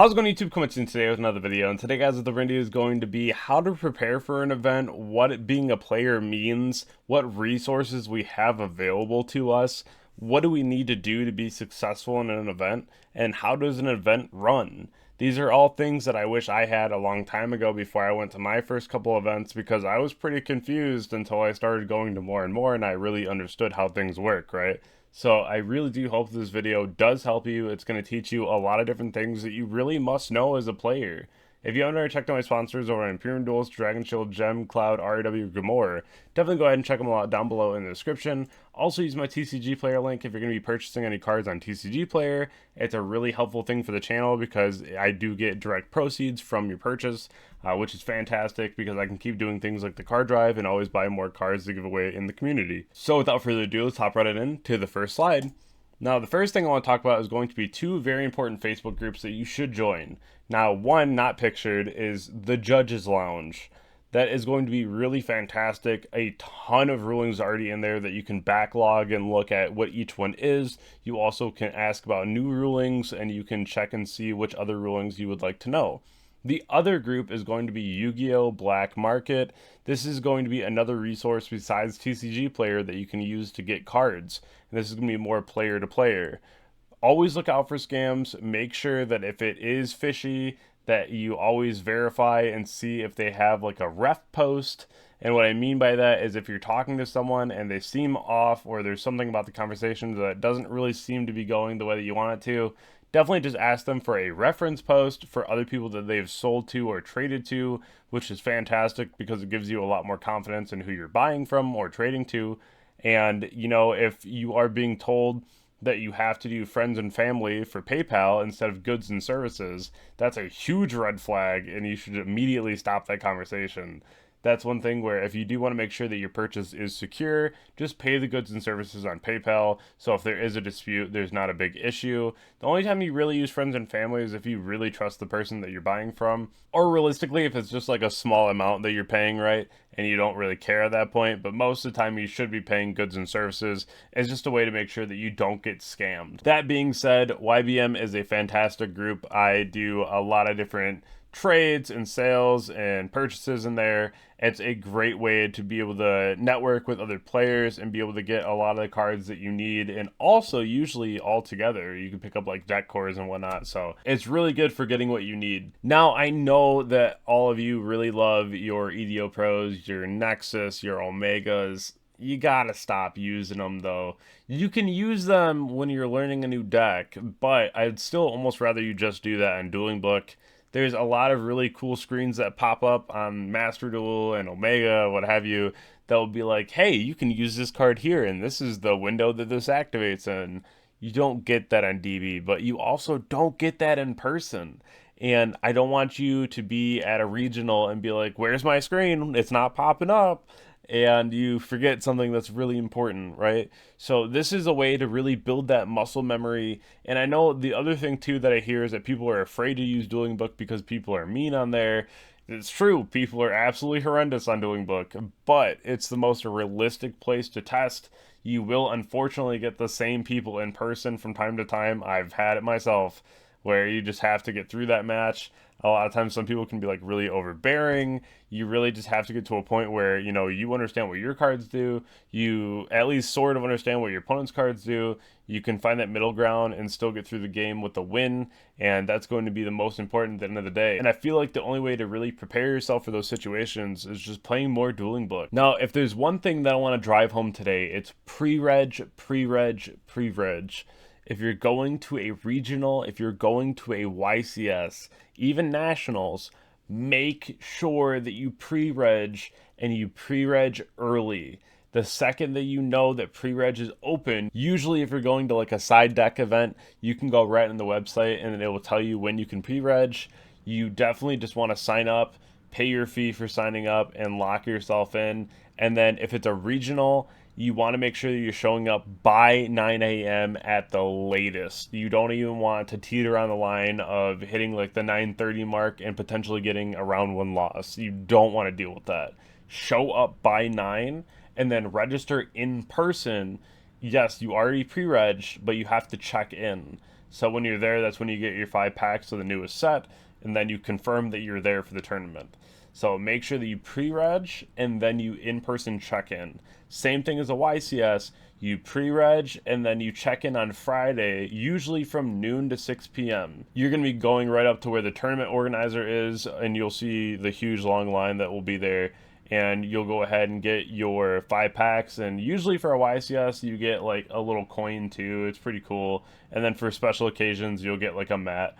How's it going, YouTube? Coming to you today with another video, and today, guys, the video is going to be how to prepare for an event, what being a player means, what resources we have available to us, what do we need to do to be successful in an event, and how does an event run? These are all things that I wish I had a long time ago before I went to my first couple events, because I was pretty confused until I started going to more and more and I really understood how things work, right? So I really do hope this video does help you. It's going to teach you a lot of different things that you really must know as a player. If you haven't already checked out my sponsors over on Imperium Duels, Dragonshield, Gem, Cloud, RAW, Grimoire, definitely go ahead and check them all out down below in the description. Also use my TCG Player link if you're going to be purchasing any cards on TCG Player. It's a really helpful thing for the channel because I do get direct proceeds from your purchase, which is fantastic because I can keep doing things like the card drive and always buy more cards to give away in the community. So without further ado, let's hop right into the first slide. Now, the first thing I want to talk about is going to be two very important Facebook groups that you should join. Now, one not pictured is the Judges Lounge. That is going to be really fantastic. A ton of rulings already in there that you can backlog and look at what each one is. You also can ask about new rulings and you can check and see which other rulings you would like to know. The other group is going to be Yu-Gi-Oh! Black Market. This is going to be another resource besides TCG Player that you can use to get cards. And this is going to be more player to player. Always look out for scams. Make sure that if it is fishy, that you always verify and see if they have like a ref post. And what I mean by that is if you're talking to someone and they seem off or there's something about the conversation that doesn't really seem to be going the way that you want it to, definitely just ask them for a reference post for other people that they've sold to or traded to, which is fantastic because it gives you a lot more confidence in who you're buying from or trading to. And, you know, if you are being told that you have to do friends and family for PayPal instead of goods and services, that's a huge red flag and you should immediately stop that conversation. That's one thing where if you do want to make sure that your purchase is secure, just pay the goods and services on PayPal. So if there is a dispute, there's not a big issue. The only time you really use friends and family is if you really trust the person that you're buying from, or realistically, if it's just like a small amount that you're paying, right? And you don't really care at that point, but most of the time you should be paying goods and services. It's just a way to make sure that you don't get scammed. That being said, YBM is a fantastic group. I do a lot of different trades and sales and purchases in there. It's a great way to be able to network with other players and be able to get a lot of the cards that you need, and also usually all together you can pick up like deck cores and whatnot. So it's really good for getting what you need. Now, I know that all of you really love your EDO pros, your Nexus, your Omegas. You gotta stop using them though. You can use them when you're learning a new deck, but I'd still almost rather you just do that in Dueling Book. There's a lot of really cool screens that pop up on Master Duel and Omega, what have you, that will be like, hey, you can use this card here, and this is the window that this activates in. You don't get that on DB, but you also don't get that in person. And I don't want you to be at a regional and be like, where's my screen? It's not popping up. And you forget something that's really important, right? So this is a way to really build that muscle memory. And I know the other thing too that I hear is that people are afraid to use Dueling Book because people are mean on there. It's true, people are absolutely horrendous on Dueling Book, but it's the most realistic place to test. You will unfortunately get the same people in person from time to time. I've had it myself, where you just have to get through that match. A lot of times some people can be like really overbearing. You really just have to get to a point where, you know, you understand what your cards do. You at least sort of understand what your opponent's cards do. You can find that middle ground and still get through the game with a win. And that's going to be the most important at the end of the day. And I feel like the only way to really prepare yourself for those situations is just playing more Dueling Book. Now, if there's one thing that I want to drive home today, it's pre-reg, pre-reg, pre-reg. If you're going to a regional, if you're going to a YCS, even nationals, make sure that you pre-reg and you pre-reg early. The second that you know that pre-reg is open, usually if you're going to like a side deck event, you can go right on the website and it will tell you when you can pre-reg. You definitely just want to sign up, pay your fee for signing up, and lock yourself in. And then if it's a regional, you want to make sure that you're showing up by 9 a.m. at the latest. You don't even want to teeter on the line of hitting like the 9:30 mark and potentially getting a round one loss. You don't want to deal with that. Show up by 9 and then register in person. Yes, you already pre-reg, but you have to check in. So when you're there, that's when you get your 5 packs of the newest set, and then you confirm that you're there for the tournament. So make sure that you pre-reg and then you in-person check-in. Same thing as a YCS. You pre-reg and then you check in on Friday, usually from noon to 6 p.m. You're going to be going right up to where the tournament organizer is, and you'll see the huge long line that will be there. And you'll go ahead and get your 5 packs. And usually for a YCS, you get like a little coin too. It's pretty cool. And then for special occasions, you'll get like a mat.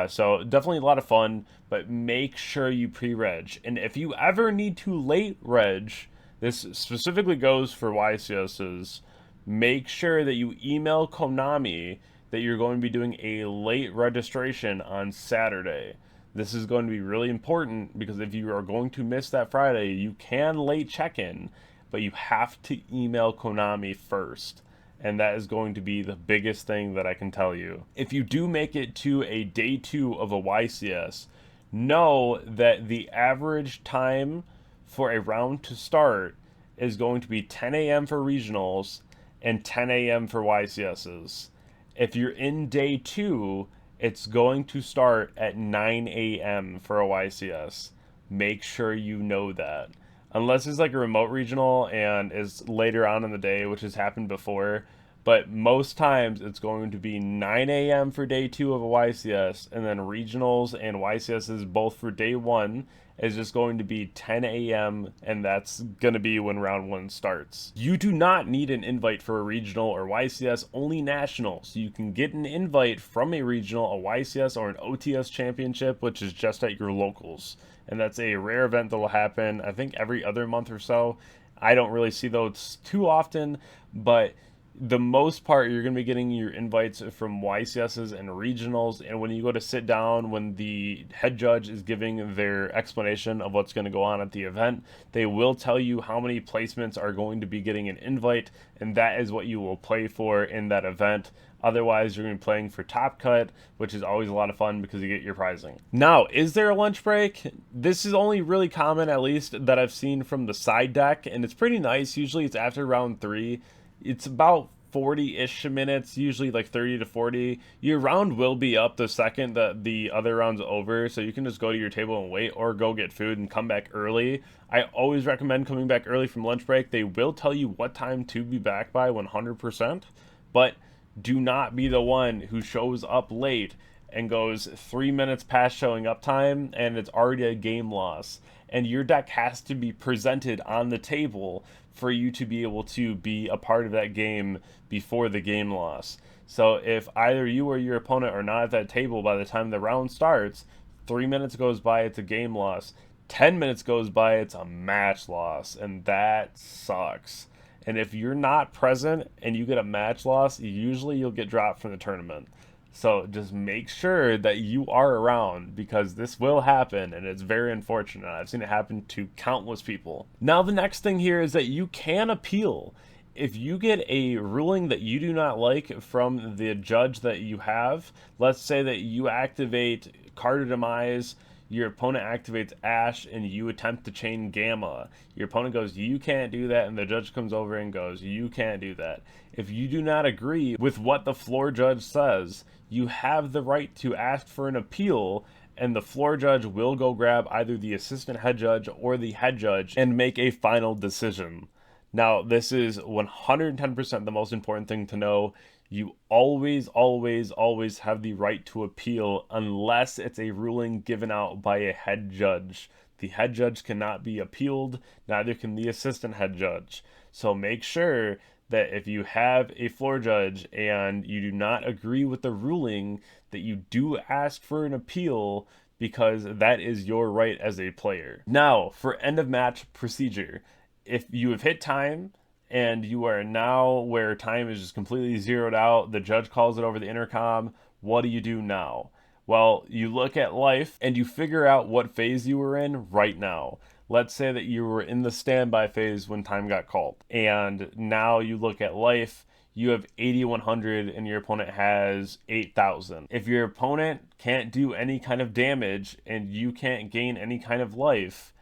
So definitely a lot of fun, but make sure you pre-reg. And if you ever need to late reg, this specifically goes for YCSs, make sure that you email Konami that you're going to be doing a late registration on Saturday. This is going to be really important because if you are going to miss that Friday, you can late check-in, but you have to email Konami first. And that is going to be the biggest thing that I can tell you. If you do make it to a day 2 of a YCS, know that the average time for a round to start is going to be 10 a.m. for regionals and 10 a.m. for YCSs. If you're in day 2, it's going to start at 9 a.m. for a YCS. Make sure you know that. Unless it's like a remote regional and is later on in the day, which has happened before. But most times it's going to be 9 a.m. for day 2 of a YCS, and then regionals and YCSs both for day 1 is just going to be 10 a.m. and that's going to be when round 1 starts. You do not need an invite for a regional or YCS, only nationals. You can get an invite from a regional, a YCS, or an OTS championship, which is just at your locals. And that's a rare event that will happen, I think, every other month or so. I don't really see those too often, but the most part, you're going to be getting your invites from YCSs and regionals, and when you go to sit down, when the head judge is giving their explanation of what's going to go on at the event, they will tell you how many placements are going to be getting an invite, and that is what you will play for in that event. Otherwise, you're going to be playing for Top Cut, which is always a lot of fun because you get your prizing. Now, is there a lunch break? This is only really common, at least, that I've seen from the side deck, and it's pretty nice. Usually it's after round 3. It's about 40-ish minutes, usually like 30 to 40. Your round will be up the second that the other round's over, so you can just go to your table and wait, or go get food and come back early. I always recommend coming back early from lunch break. They will tell you what time to be back by 100%, but do not be the one who shows up late and goes 3 minutes past showing up time and it's already a game loss. And your deck has to be presented on the table for you to be able to be a part of that game before the game loss. So if either you or your opponent are not at that table by the time the round starts, 3 minutes goes by, it's a game loss. 10 minutes goes by, it's a match loss, and that sucks. And if you're not present and you get a match loss, usually you'll get dropped from the tournament. So just make sure that you are around, because this will happen and it's very unfortunate. I've seen it happen to countless people. Now the next thing here is that you can appeal. If you get a ruling that you do not like from the judge that you have, let's say that you activate Card Demise, your opponent activates Ash, and you attempt to chain Gamma. Your opponent goes, you can't do that, and the judge comes over and goes, you can't do that. If you do not agree with what the floor judge says, you have the right to ask for an appeal, and the floor judge will go grab either the assistant head judge or the head judge and make a final decision. Now, this is 110% the most important thing to know. You always, always, always have the right to appeal unless it's a ruling given out by a head judge. The head judge cannot be appealed, neither can the assistant head judge. So make sure that if you have a floor judge and you do not agree with the ruling, that you do ask for an appeal, because that is your right as a player. Now, for end of match procedure. If you have hit time and you are now where time is just completely zeroed out, the judge calls it over the intercom, what do you do now? Well, you look at life and you figure out what phase you were in right now. Let's say that you were in the standby phase when time got called, and now you look at life, you have 8,100 and your opponent has 8,000. If your opponent can't do any kind of damage and you can't gain any kind of life,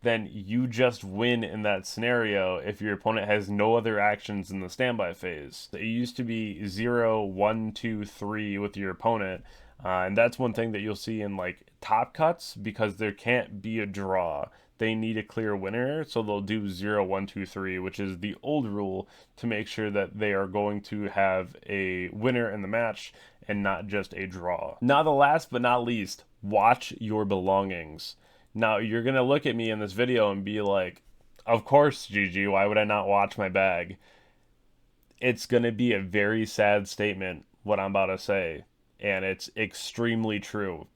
then you just win in that scenario if your opponent has no other actions in the standby phase. It used to be 0, 1, 2, 3 with your opponent, and that's one thing that you'll see in like top cuts, because there can't be a draw. They need a clear winner, so they'll do 0, 1, 2, 3, which is the old rule, to make sure that they are going to have a winner in the match and not just a draw. Now, the last but not least, watch your belongings. Now, you're going to look at me in this video and be like, of course, GG, why would I not watch my bag? It's going to be a very sad statement, what I'm about to say, and it's extremely true.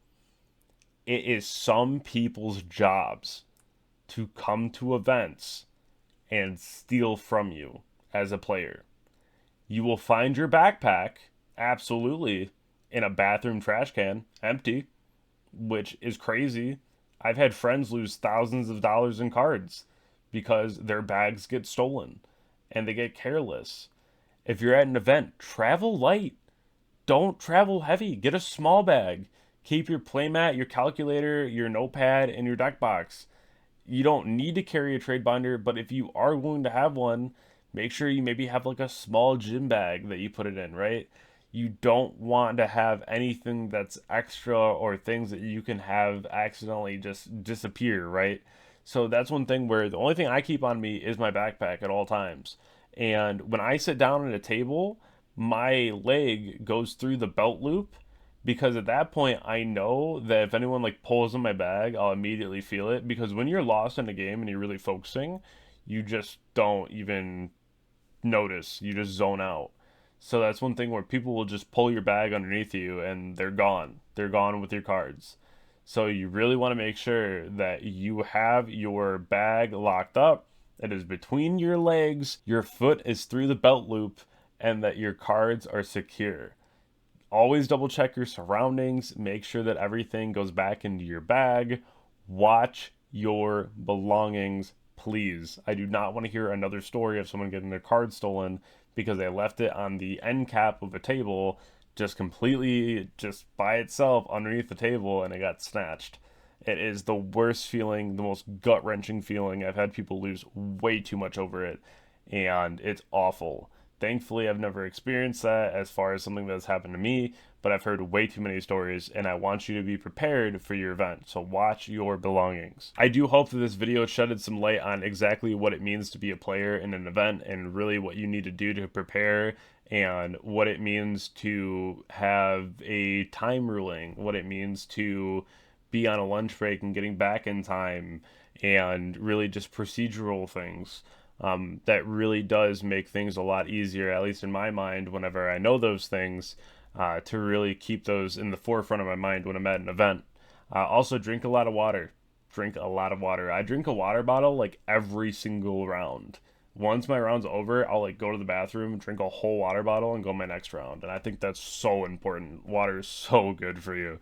It is some people's jobs to come to events and steal from you as a player. You will find your backpack, absolutely, in a bathroom trash can, empty, which is crazy. I've had friends lose thousands of dollars in cards because their bags get stolen and they get careless. If you're at an event, travel light. Don't travel heavy. Get a small bag. Keep your playmat, your calculator, your notepad, and your deck box. You don't need to carry a trade binder, but if you are going to have one, make sure you maybe have like a small gym bag that you put it in, right? You don't want to have anything that's extra or things that you can have accidentally just disappear, right? So that's one thing where the only thing I keep on me is my backpack at all times. And when I sit down at a table, my leg goes through the belt loop, because at that point I know that if anyone like pulls in my bag, I'll immediately feel it, because when you're lost in a game and you're really focusing, you just don't even notice. You just zone out. So that's one thing where people will just pull your bag underneath you and they're gone. They're gone with your cards. So you really want to make sure that you have your bag locked up, it is between your legs, your foot is through the belt loop, and that your cards are secure. Always double check your surroundings, make sure that everything goes back into your bag. Watch your belongings, please. I do not want to hear another story of someone getting their card stolen because they left it on the end cap of a table, just completely just by itself underneath the table, and it got snatched. It is the worst feeling, the most gut-wrenching feeling. I've had people lose way too much over it, and it's awful. Thankfully, I've never experienced that as far as something that's happened to me, but I've heard way too many stories, and I want you to be prepared for your event, so watch your belongings. I do hope that this video shedded some light on exactly what it means to be a player in an event, and really what you need to do to prepare, and what it means to have a time ruling, what it means to be on a lunch break and getting back in time, and really just procedural things. That really does make things a lot easier, at least in my mind, whenever I know those things, to really keep those in the forefront of my mind when I'm at an event. Also, drink a lot of water. Drink a lot of water. I drink a water bottle like every single round. Once my round's over, I'll like go to the bathroom, drink a whole water bottle, and go my next round. And I think that's so important. Water is so good for you.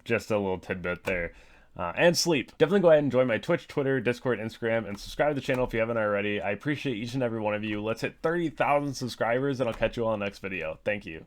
Just a little tidbit there. And sleep. Definitely go ahead and join my Twitch, Twitter, Discord, Instagram, and subscribe to the channel if you haven't already. I appreciate each and every one of you. Let's hit 30,000 subscribers, and I'll catch you all in the next video. Thank you.